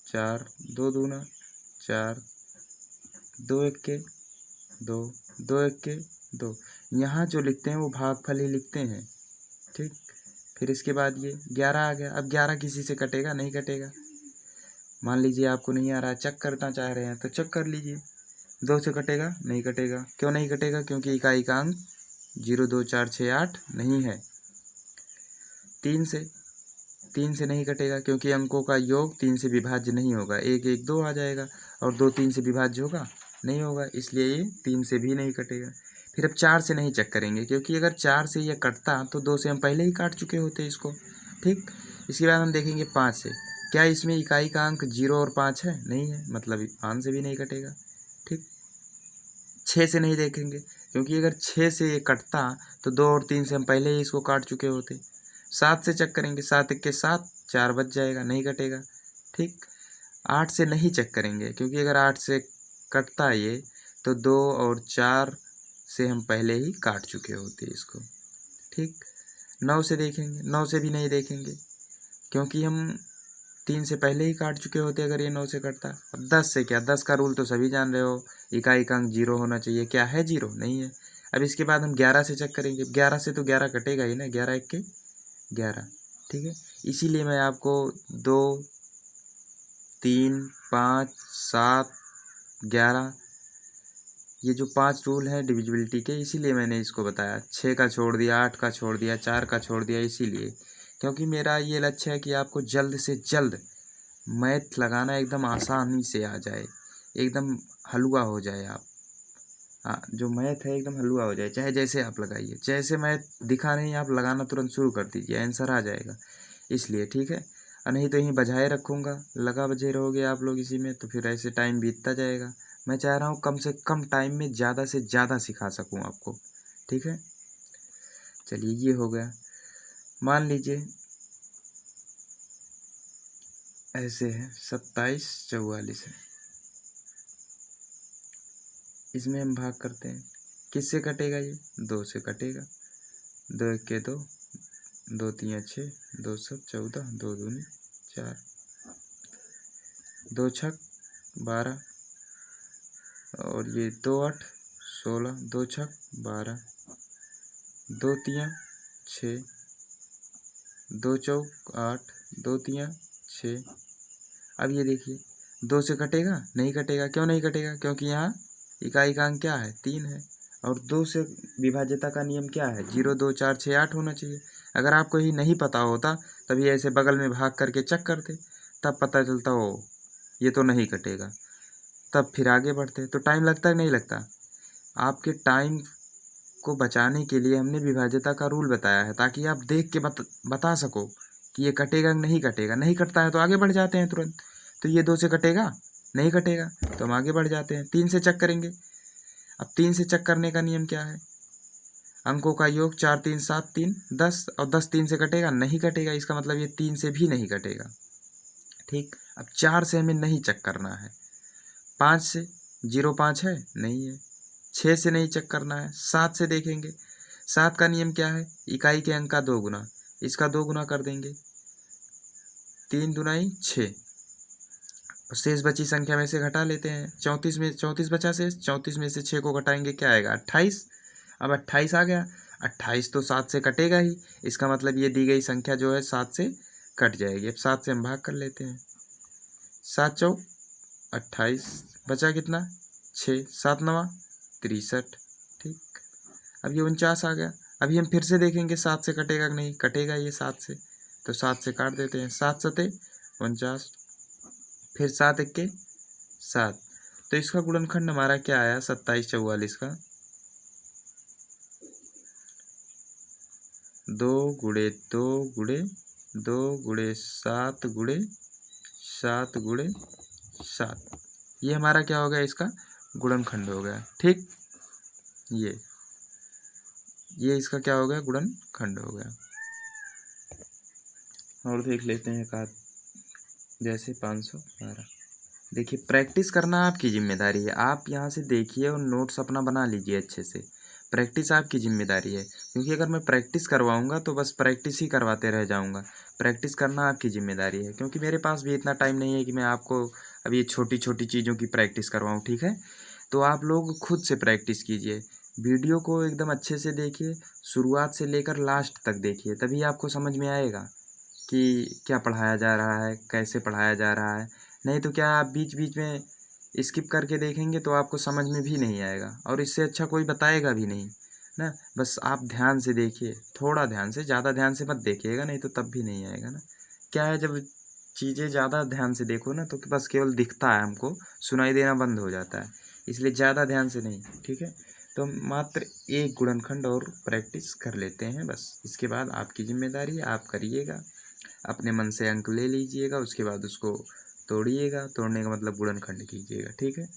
4, 2 दूना 4, 2 इक्के 2, 2 इक्के 2। यहाँ जो लिखते हैं वो भागफल ही लिखते हैं। ठीक, फिर इसके बाद ये 11 आ गया। अब 11 किसी से कटेगा? नहीं कटेगा। मान लीजिए आपको नहीं आ रहा है, चेक करना चाह रहे हैं तो चेक कर लीजिए, 2 से कटेगा? नहीं कटेगा। क्यों नहीं कटेगा? क्योंकि इकाई का अंक 0 2 4 6 8 नहीं है। 3 से नहीं कटेगा क्योंकि अंकों का योग 3 से विभाज्य नहीं होगा, 1 1 2 आ जाएगा, और 2 3 से विभाज्य होगा? नहीं होगा, इसलिए ये 3 से भी नहीं कटेगा। फिर अब 4 से नहीं चेक करेंगे क्योंकि अगर 4 से ये कटता तो 2 से हम पहले ही काट चुके होते इसको। ठीक, इसके बाद हम देखेंगे 5 से, क्या इसमें इकाई का अंक 0 और 5 है? नहीं है, मतलब 5 से भी नहीं कटेगा। ठीक, 6 से नहीं देखेंगे क्योंकि अगर 6 से ये कटता तो 2 और 3 से हम पहले ही इसको काट चुके होते। 7 से चेक करेंगे, 7 इक्के 7, 4 बच जाएगा, नहीं कटेगा। ठीक, 8 से नहीं चेक करेंगे क्योंकि अगर 8 से कटता ये तो 2 और 4 से हम पहले ही काट चुके होते इसको। ठीक, 9 से देखेंगे, 9 से भी नहीं देखेंगे क्योंकि हम 3 से पहले ही काट चुके होते अगर ये 9 से कटता। अब 10 से क्या, 10 का रूल तो सभी जान रहे हो, इकाई का अंक 0 होना चाहिए। क्या है? 0 नहीं है। अब इसके बाद हम 11 से चेक करेंगे, 11 से तो 11 कटेगा ही ना, 11 इक्के 11। ठीक है, इसीलिए मैं आपको 2 3 5 7 11 ये जो 5 रूल हैं डिविजिबिलिटी के, इसीलिए मैंने इसको बताया। 6 का छोड़ दिया, 8 का छोड़ दिया, 4 का छोड़ दिया, इसीलिए क्योंकि मेरा ये लक्ष्य है कि आपको जल्द से जल्द मैथ लगाना एकदम आसानी से आ जाए, एकदम हलवा हो जाए आप। हाँ, जो मैथ है एकदम हलवा हो जाए, चाहे जैसे आप लगाइए, जैसे मैथ दिखा नहीं आप लगाना तुरंत शुरू कर दीजिए, आंसर आ जाएगा। इसलिए ठीक है, और नहीं तो यहीं बजाए रखूँगा, लगा बजे रहोगे आप लोग इसी में, तो फिर ऐसे टाइम बीतता जाएगा। मैं चाह रहा हूँ कम से कम टाइम में ज़्यादा से ज़्यादा सिखा सकूँ आपको। ठीक है, चलिए ये हो गया। मान लीजिए ऐसे है 27 44 है, इसमें हम भाग करते हैं, किससे कटेगा? ये 2 से कटेगा। 2 इक्के 2, 2 3 6, 2 7 14, 2 दूनी 4, 2 छक 12, और ये 2 8 16, 2 छक 12, 2 3 6, 2 चौक 8, 2 तियाँ 6। अब ये देखिए 2 से कटेगा नहीं कटेगा, क्यों नहीं कटेगा? क्योंकि यहाँ इकाई का अंक क्या है 3 है और 2 से विभाज्यता का नियम क्या है 0 2 4 6 8 होना चाहिए। अगर आपको ये नहीं पता होता तभी ऐसे बगल में भाग करके चेक करते, तब पता चलता हो ये तो नहीं कटेगा, तब फिर आगे बढ़ते। तो टाइम लगता है नहीं लगता? आपके टाइम को बचाने के लिए हमने विभाज्यता का रूल बताया है, ताकि आप देख के बता सको कि ये कटेगा नहीं कटेगा। नहीं कटता है तो आगे बढ़ जाते हैं तुरंत। तो ये 2 से कटेगा नहीं कटेगा तो हम आगे बढ़ जाते हैं, 3 से चेक करेंगे। अब 3 से चेक करने का नियम क्या है? अंकों का योग 4 3 7 3 10 और 10 3 से कटेगा नहीं कटेगा, इसका मतलब ये 3 से भी नहीं कटेगा। ठीक, अब 4 से हमें नहीं चेक करना है, 5 से 0 5 है नहीं है, 6 से नहीं चेक करना है, 7 से देखेंगे। 7 का नियम क्या है? इकाई के अंक का 2 गुना, इसका 2 गुना कर देंगे, 3 दूनाई 6 और शेष बची संख्या में से घटा लेते हैं। 34 बचा शेष, 34 में से 6 को घटाएंगे क्या आएगा 28। अब 28 आ गया, 28 तो 7 से कटेगा ही, इसका मतलब ये दी गई संख्या जो है 7 से कट जाएगी। अब 7 से हम भाग कर लेते हैं, 7 चौक 28, बचा कितना 6, 7 नवा 63। ठीक, अब ये 49 आ गया। अभी हम फिर से देखेंगे 7 से कटेगा कि नहीं, कटेगा ये 7 से, तो 7 से काट देते हैं, 7 सते 49, फिर 7 इक्के 7, तो इसका गुणनखंड हमारा क्या आया 27 44 का 2 गुणे 2 गुणे 2 गुणे 7 गुणे 7 गुणे 7, ये हमारा क्या हो गया इसका गुणनखंड हो गया। ठीक, ये इसका क्या हो गया गुणनखंड हो गया। और देख लेते हैं एक आध, जैसे 512। देखिए प्रैक्टिस करना आपकी जिम्मेदारी है, आप यहाँ से देखिए और नोट्स अपना बना लीजिए अच्छे से। प्रैक्टिस आपकी जिम्मेदारी है, क्योंकि अगर मैं प्रैक्टिस करवाऊँगा तो बस प्रैक्टिस ही करवाते रह जाऊँगा। प्रैक्टिस करना आपकी जिम्मेदारी है, क्योंकि मेरे पास भी इतना टाइम नहीं है कि मैं आपको अब ये छोटी छोटी चीज़ों की प्रैक्टिस करवाऊँ। ठीक है, तो आप लोग खुद से प्रैक्टिस कीजिए, वीडियो को एकदम अच्छे से देखिए, शुरुआत से लेकर लास्ट तक देखिए, तभी आपको समझ में आएगा कि क्या पढ़ाया जा रहा है, कैसे पढ़ाया जा रहा है। नहीं तो क्या आप बीच बीच में स्किप करके देखेंगे तो आपको समझ में भी नहीं आएगा, और इससे अच्छा कोई बताएगा भी नहीं ना। बस आप ध्यान से देखिए, थोड़ा ध्यान से, ज़्यादा ध्यान से मत देखिएगा, नहीं तो तब भी नहीं आएगा ना। क्या है, जब चीज़ें ज़्यादा ध्यान से देखो ना तो बस केवल दिखता है, हमको सुनाई देना बंद हो जाता है, इसलिए ज़्यादा ध्यान से नहीं। ठीक है, तो मात्र एक गुणनखंड और प्रैक्टिस कर लेते हैं बस, इसके बाद आपकी जिम्मेदारी है, आप करिएगा, अपने मन से अंक ले लीजिएगा, उसके बाद उसको तोड़िएगा, तोड़ने का मतलब गुणनखंड कीजिएगा। ठीक है,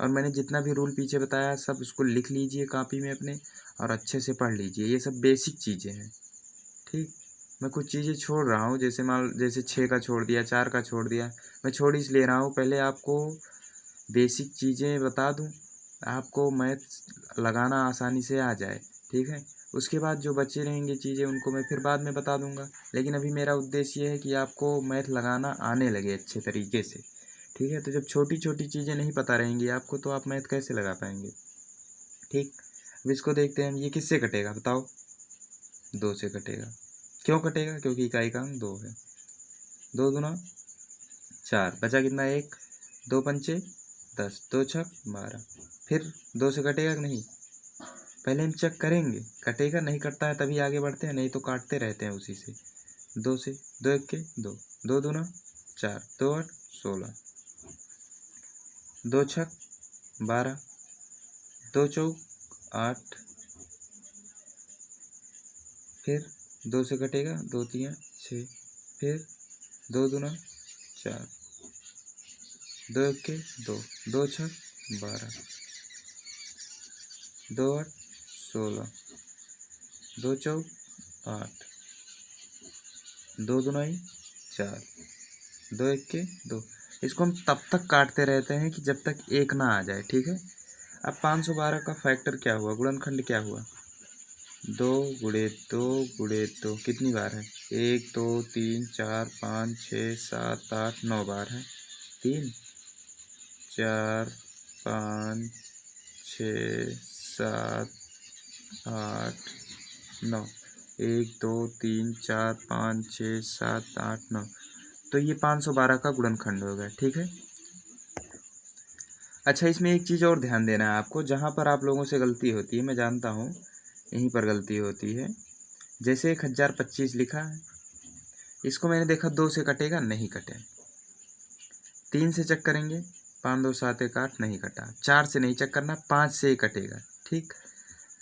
और मैंने जितना भी रूल पीछे बताया सब उसको लिख लीजिए कापी में अपने, और अच्छे से पढ़ लीजिए, ये सब बेसिक चीज़ें हैं। ठीक, मैं कुछ चीज़ें छोड़ रहा हूँ, जैसे 6 का छोड़ दिया, 4 का छोड़ दिया, मैं छोड़ इसलिए रहा हूँ पहले आपको बेसिक चीज़ें बता दूँ, आपको मैथ लगाना आसानी से आ जाए। ठीक है, उसके बाद जो बचे रहेंगी चीज़ें उनको मैं फिर बाद में बता दूंगा, लेकिन अभी मेरा उद्देश्य ये है कि आपको मैथ लगाना आने लगे अच्छे तरीके से। ठीक है, तो जब छोटी छोटी चीज़ें नहीं पता रहेंगी आपको तो आप मैथ कैसे लगा पाएंगे। ठीक, अब इसको देखते हैं, ये किससे कटेगा बताओ, 2 से कटेगा। क्यों कटेगा? क्योंकि इकाई का अंक 2 है, 2 दूना 4, बचा कितना 1, 2 पंचे 10, 2 छक 12, फिर 2 से कटेगा कि नहीं, पहले हम चेक करेंगे, कटेगा नहीं कटता है तभी आगे बढ़ते हैं, नहीं तो काटते रहते हैं उसी से। 2 से 2 इक्के 2, 2 दूना 4, 2 8 16, 2 छक 12, 2 चौक 8, फिर 2 से कटेगा 2 तियाँ 6, फिर 2 दूना 4, 2 इक्के 2, 2 छक 12, 2 8 16, 2 चौक 8, 2 दुनाई 4, 2 इक्के 2। इसको हम तब तक काटते रहते हैं कि जब तक 1 ना आ जाए। ठीक है, अब 512 का फैक्टर क्या हुआ, गुणनखंड क्या हुआ, 2 गुणे 2 गुणे 2 कितनी बार है, 1 2 3 4 5 6 7 8 9 बार है, 3 4 5 6 7 8 9, 1 2 3 4 5 6 7 8 9, तो ये 512 का गुणनखंड हो गया। ठीक है। अच्छा, इसमें एक चीज़ और ध्यान देना है आपको, जहाँ पर आप लोगों से गलती होती है, मैं जानता हूँ यहीं पर गलती होती है। जैसे 1025 लिखा है, इसको मैंने देखा 2 से कटेगा, नहीं कटे। 3 से चेक करेंगे, 5 2 7 1 8, नहीं कटा। 4 से नहीं चेक करना, 5 से ही कटेगा। ठीक,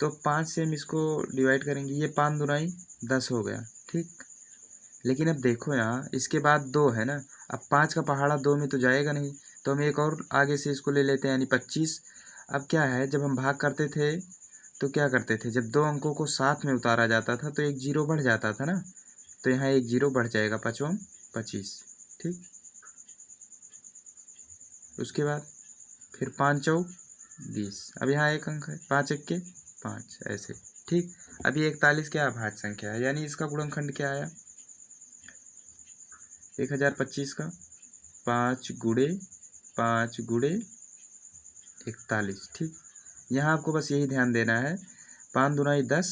तो 5 से हम इसको डिवाइड करेंगे, ये 5 दुनाई 10 हो गया। ठीक, लेकिन अब देखो यहाँ इसके बाद 2 है ना, अब 5 का पहाड़ा 2 में तो जाएगा नहीं, तो हम एक और आगे से इसको ले लेते हैं, यानी 25। अब क्या है, जब हम भाग करते थे तो क्या करते थे, जब 2 अंकों को साथ में उतारा जाता था तो एक जीरो बढ़ जाता था ना, तो यहाँ एक जीरो बढ़ जाएगा, 5 25। ठीक, उसके बाद फिर 5 चौक 20, अब यहाँ एक अंक है, 5 1 के 5, ऐसे। ठीक, अभी 41 क्या अभाज्य संख्या है, यानी इसका गुणनखंड क्या आया, 1025 का 5 गुणे 5 गुणे 41। ठीक, यहाँ आपको बस यही ध्यान देना है, 5 दुनाई 10।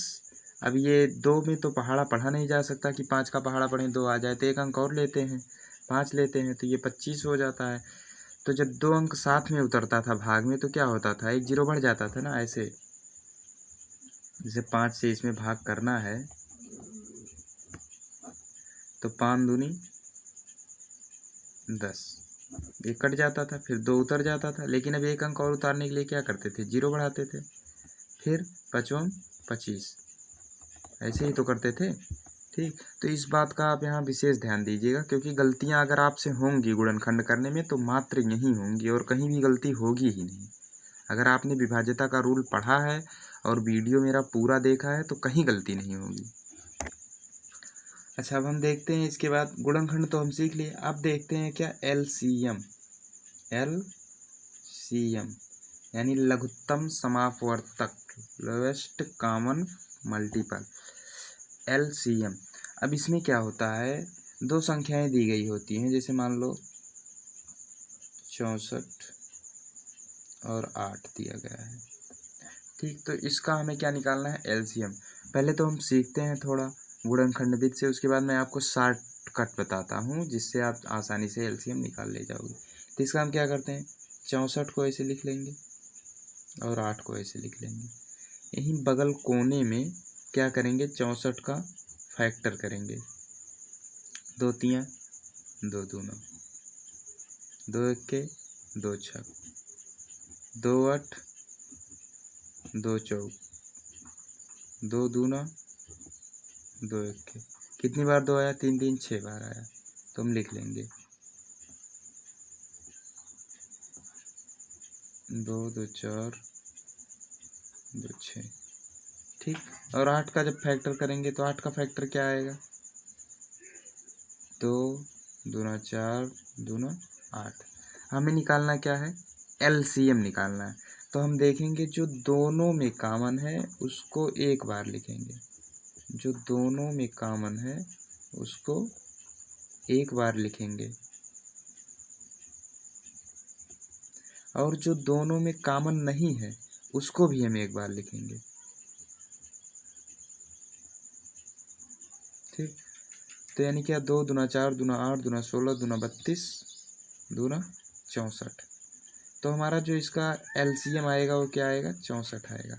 अब ये 2 में तो पहाड़ा पढ़ा नहीं जा सकता कि 5 का पहाड़ा पढ़ें 2 आ जाए, तो एक अंक और लेते हैं, 5 लेते हैं, तो ये 25 हो जाता है। तो जब 2 अंक साथ में उतरता था भाग में तो क्या होता था, एक जीरो बढ़ जाता था ना, ऐसे। जैसे 5 से इसमें भाग करना है तो 5 दूनी 10, ये कट जाता था, फिर 2 उतर जाता था, लेकिन अब एक अंक और उतारने के लिए क्या करते थे, जीरो बढ़ाते थे, फिर 5 25, ऐसे ही तो करते थे। ठीक, तो इस बात का आप यहाँ विशेष ध्यान दीजिएगा, क्योंकि गलतियाँ अगर आपसे होंगी गुणनखंड करने में तो मात्र यहीं होंगी और कहीं भी गलती होगी ही नहीं। अगर आपने विभाज्यता का रूल पढ़ा है और वीडियो मेरा पूरा देखा है तो कहीं गलती नहीं होगी। अच्छा, अब हम देखते हैं इसके बाद, गुणनखंड तो हम सीख लिए, अब देखते हैं क्या एलसीएम। एलसीएम यानी लघुत्तम समापवर्तक, लोएस्ट कॉमन मल्टीपल, एलसीएम। अब इसमें क्या होता है, 2 संख्याएं दी गई होती हैं, जैसे मान लो 64 और 8 दिया गया है। ठीक, तो इसका हमें क्या निकालना है, एलसीएम। पहले तो हम सीखते हैं थोड़ा गुणनखंड विधि से, उसके बाद मैं आपको शॉर्टकट बताता हूँ जिससे आप आसानी से एलसीएम निकाल ले जाओगे। तो इसका हम क्या करते हैं, 64 को ऐसे लिख लेंगे और 8 को ऐसे लिख लेंगे। यहीं बगल कोने में क्या करेंगे, 64 का फैक्टर करेंगे, 2 तियाँ 2 दूना, 2 इक्के 2 छक, 2 8 2 चौक, 2 दूना 2 इक्के, कितनी बार 2 आया, 3 3 6 बार आया, तो हम लिख लेंगे 2 2 4 2 6। ठीक, और 8 का जब फैक्टर करेंगे तो 8 का फैक्टर क्या आएगा, 2 दूना 4 दूना 8। हमें निकालना क्या है, एलसीएम निकालना है। तो हम देखेंगे जो दोनों में कॉमन है उसको एक बार लिखेंगे, जो दोनों में कॉमन है उसको एक बार लिखेंगे, और जो दोनों में कॉमन नहीं है उसको भी हम एक बार लिखेंगे। ठीक, तो यानी क्या, 2 दूना 4 दूना 8 दूना 16 दूना 32 दूना 64। तो हमारा जो इसका एलसीएम आएगा वो क्या आएगा, 64 आएगा।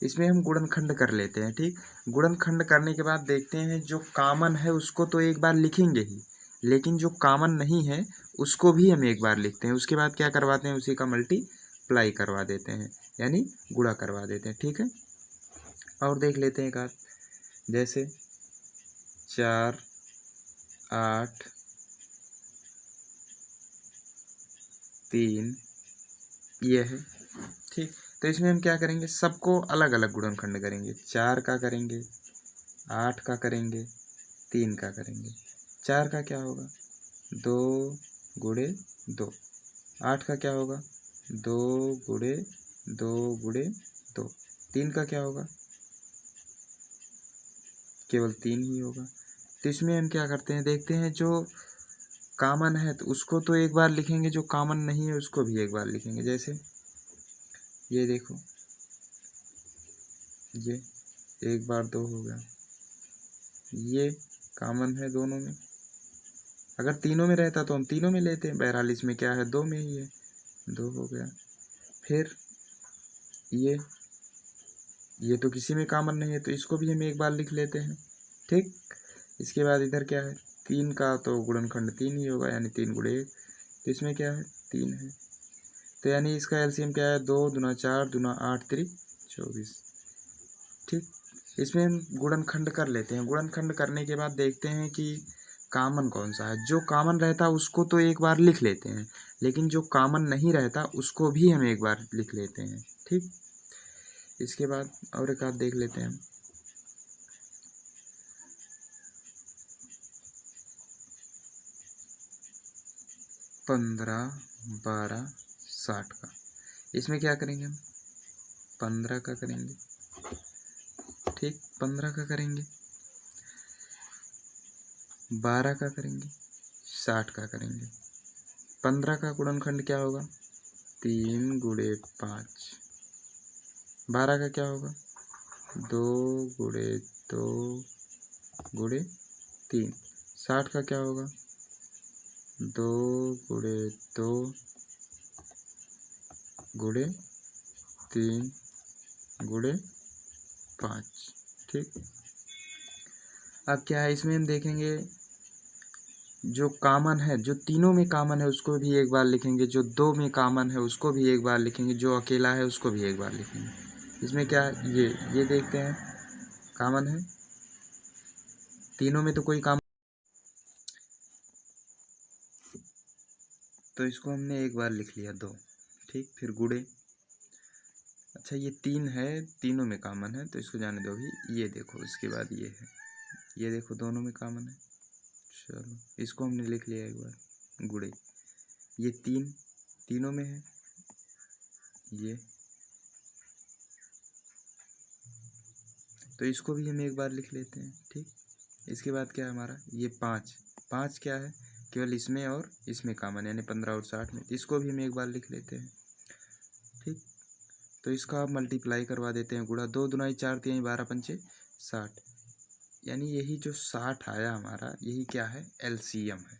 इसमें हम गुणनखंड कर लेते हैं। ठीक, गुणनखंड करने के बाद देखते हैं जो कॉमन है उसको तो एक बार लिखेंगे ही, लेकिन जो कॉमन नहीं है उसको भी हम एक बार लिखते हैं। उसके बाद क्या करवाते हैं, उसी का मल्टीप्लाई करवा देते हैं, यानी गुणा करवा देते हैं। ठीक है, और देख लेते हैं एक आध, जैसे 4 8 3 ये है। ठीक, तो इसमें हम क्या करेंगे, सबको अलग अलग गुणनखंड करेंगे। 4 का करेंगे, 8 का करेंगे, 3 का करेंगे। 4 का क्या होगा, 2 गुणे 2। 8 का क्या होगा, 2 गुणे 2 गुणे 2। 3 का क्या होगा, केवल 3 ही होगा। तो इसमें हम क्या करते हैं, देखते हैं जो कॉमन है तो उसको तो एक बार लिखेंगे, जो कॉमन नहीं है उसको भी एक बार लिखेंगे। जैसे ये देखो, ये 1 बार 2 हो गया, ये कॉमन है दोनों में। अगर तीनों में रहता तो हम तीनों में लेते हैं, बहरहाल इसमें क्या है, 2 में ही है, 2 हो गया। फिर ये तो किसी में कॉमन नहीं है, तो इसको भी हम एक बार लिख लेते हैं। ठीक, इसके बाद इधर क्या है, 3 का तो गुणनखंड 3 ही होगा, यानी 3 गुणे 1, तो इसमें क्या है, 3 है। तो यानी इसका एलसीएम क्या है, 2 दूना 4 दूना 8 3 24। ठीक, इसमें हम गुणनखंड कर लेते हैं। गुणनखंड करने के बाद देखते हैं कि कॉमन कौन सा है। जो कॉमन रहता है उसको तो एक बार लिख लेते हैं, लेकिन जो कॉमन नहीं रहता उसको भी हम एक बार लिख लेते हैं। ठीक, इसके बाद और एक आध देख लेते हैं हम। 15, 12, 60 का, इसमें क्या करेंगे हम, 15 का करेंगे। ठीक, 15 का करेंगे, 12 का करेंगे, 60 का करेंगे। 15 का गुणनखंड क्या होगा, 3 गुणे 5। 12 का क्या होगा, 2 गुणे 2 गुणे 3। 60 का क्या होगा, 2 गुणे 2 गुणे 3 गुणे 5। ठीक, अब क्या है, इसमें हम देखेंगे जो कॉमन है, जो तीनों में कॉमन है उसको भी एक बार लिखेंगे, जो 2 में कॉमन है उसको भी एक बार लिखेंगे, जो अकेला है उसको भी एक बार लिखेंगे। इसमें क्या है, ये देखते हैं कॉमन है, तीनों में तो कोई कॉमन, तो इसको हमने एक बार लिख लिया 2। ठीक, फिर गुणे, अच्छा ये 3 है, तीनों में कॉमन है तो इसको जाने दो अभी। ये देखो, इसके बाद ये है, ये देखो दोनों में कॉमन है, चलो इसको हमने लिख लिया एक बार गुणे। ये 3 तीनों में है, ये तो इसको भी हम एक बार लिख लेते हैं। ठीक, इसके बाद क्या है हमारा, ये 5 क्या है, केवल इसमें और इसमें कॉमन, यानी 15 और 60 में, इसको भी हम एक बार लिख लेते हैं। ठीक, तो इसका आप मल्टीप्लाई करवा देते हैं, गुणा 2 दूनाई 4 3 12 पंचे 60, यानी यही जो 60 आया हमारा, यही क्या है, एलसीएम है।